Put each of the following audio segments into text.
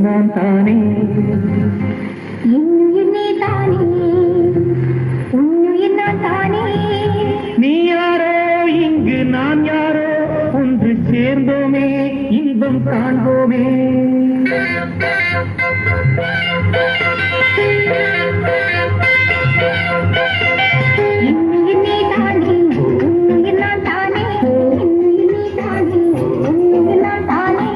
நான் தானே இன்னுயிர் நீ தானே உன்னுயிர் நான் தானே. நீ யாரோ இங்கு நான் யாரோ ஒன்று சேர்ந்தோமே இன்பம் காண்போமே. இன்னுயிர் நீ தானே உன்னுயிர் நான் தானே. இன்னுயிர் நீ தானே உன்னுயிர் நான் தானே.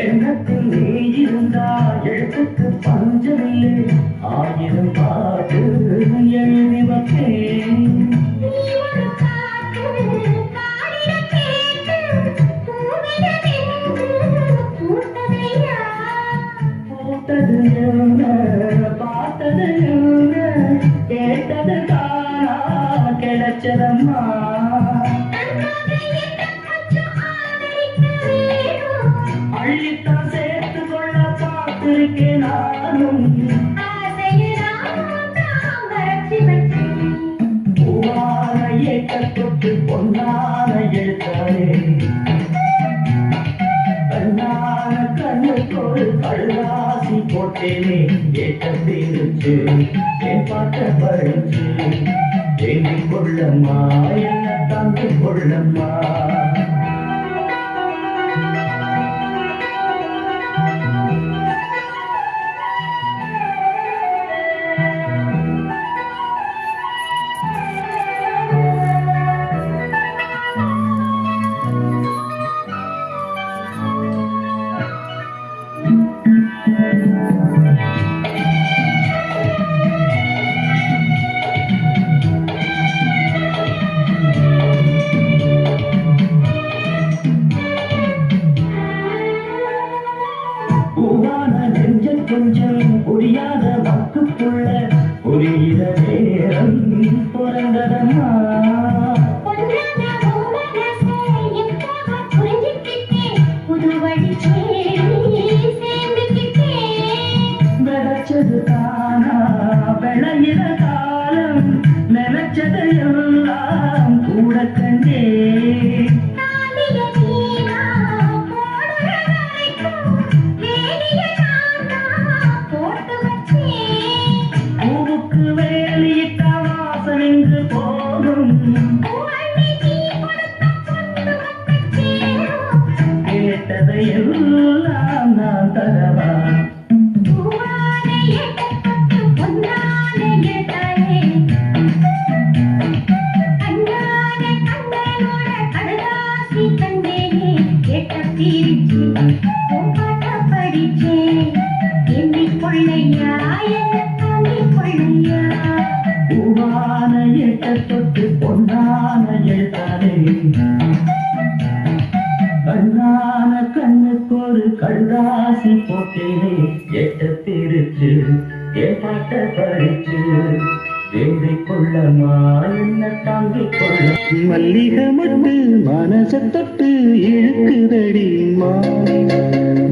எண்ணத்தில் நீ இருந்தா எழுத்துக்கு பஞ்சமில்லை. ஆயிரம் பாட்டு எழுதி வந்தேன். பூத்தது என்ன பார்த்தது என்ன கேட்டது தானா கிடைச்சதம்மா. அள்ளித்தான் சேர்த்து கொள்ள பார்த்திருக்கேன் நானும். பூவான ஏற்றத்தொட்டு பொன்னான எழுத்தானே. கண்ணான கண்ணுக்கொரு கழுவாசி போட்டேனே. ஏற்றத்திருச்சு என் பாட்ட பழிச்சு. ஏங்கிக் கொள்ளம்மா என்ன தந்து கொள்ளம்மா. வந்ததம்மா விளைச்சது தானா விளையிற காலம் நினைச்சதையெல்லாம் கூட கண்டே பூவுக்கு வேலியிட்ட வாசனைந்து போகும் கேட்டதையெல்லாம் நான் தரவா பூவான எட்ட தொட்டு பொன்னான எழுத்தானே கண்ணான கண்ணுக்கு ஒரு கழுதாசி போட்டேனே எட்ட பிரிச்சு என் பாட்ட பறிச்சு வேண்டிக் கொள்ளமா என்ன தாங்கிக் கொள்ள மல்லிகை மட்டு மனச தொட்டு இழுக்குதடி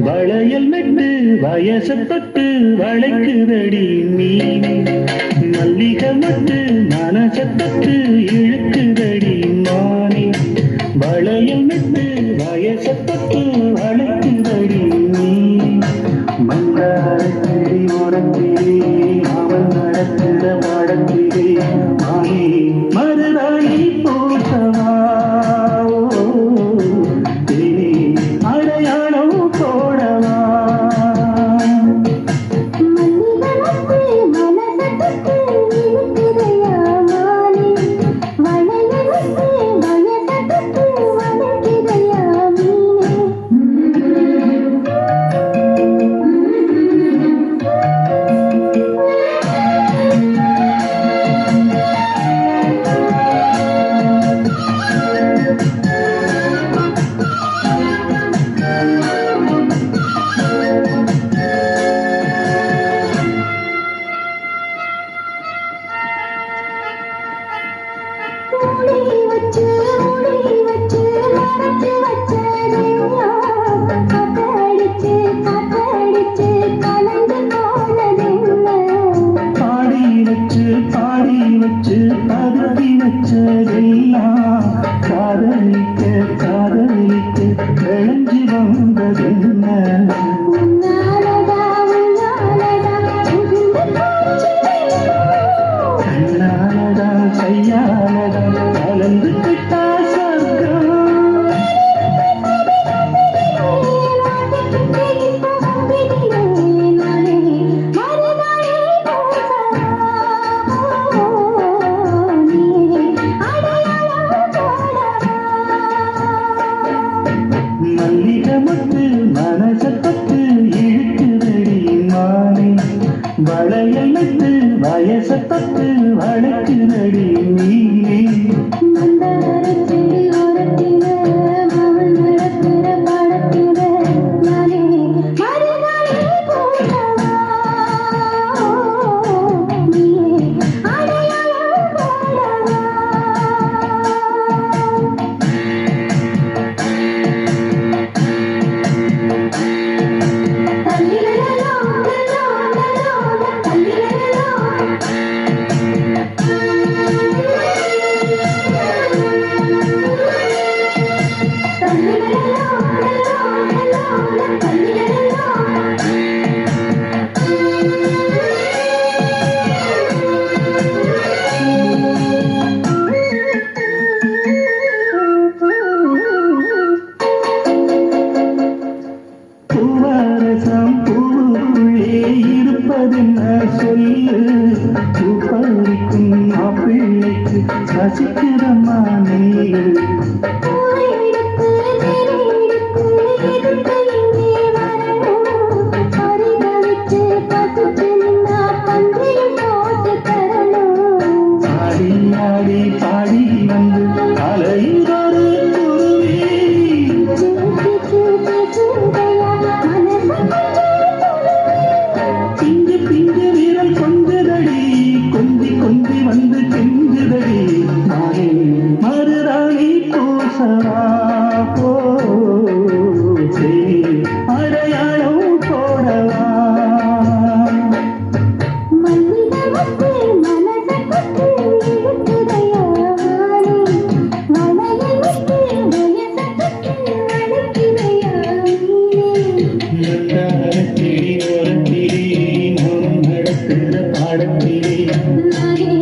வளையல் மெட்டு வயச தொட்டு வளைக்குதடி மீனே மல்லிகை மட்டு மனச தொட்டு இழுக்குதடி மானே வளையல் மெட்டு வயச தொட்டு வளைக்குதடி மீனே மந்தாரத்திலே உரத்திலே அவன் நடக்கிற பாடத்திலே மானே மருதாணி போட்டவா அடையாளம் போடவா காதலிக்க காதலிக்க விளைஞ்சி வந்ததென்ன கண்ணானதா கையானதா கலந்து கிட்டா சொர்க்கம் மல்லிகை மட்டு மனச தொட்டு இழுக்குதடி மானே வளையல் மெட்டு வயச தொட்டு வளைக்குதடி மீனே பூவரசம் பூவுக்குள்ளே இருப்பதென்ன சொல்லு பூப்பறிக்கும் மாப்பிள்ளைக்கு ரசிக்கிறம்மா நீ ஆடி ஆடி பாடி வந்து அலையுதொரு பிஞ்சு பிஞ்சு வீரல் கொஞ்சதடி கொஞ்சி கொஞ்சி வந்து கெஞ்சுதடி பூசவா போ அடையாளம் போடவா மல்லிகை மனசு இருக்குதையா மலையை விட்டு வயசத்துக்கு அழைக்கிறையா நடத்திலே பாடத்திலே நானே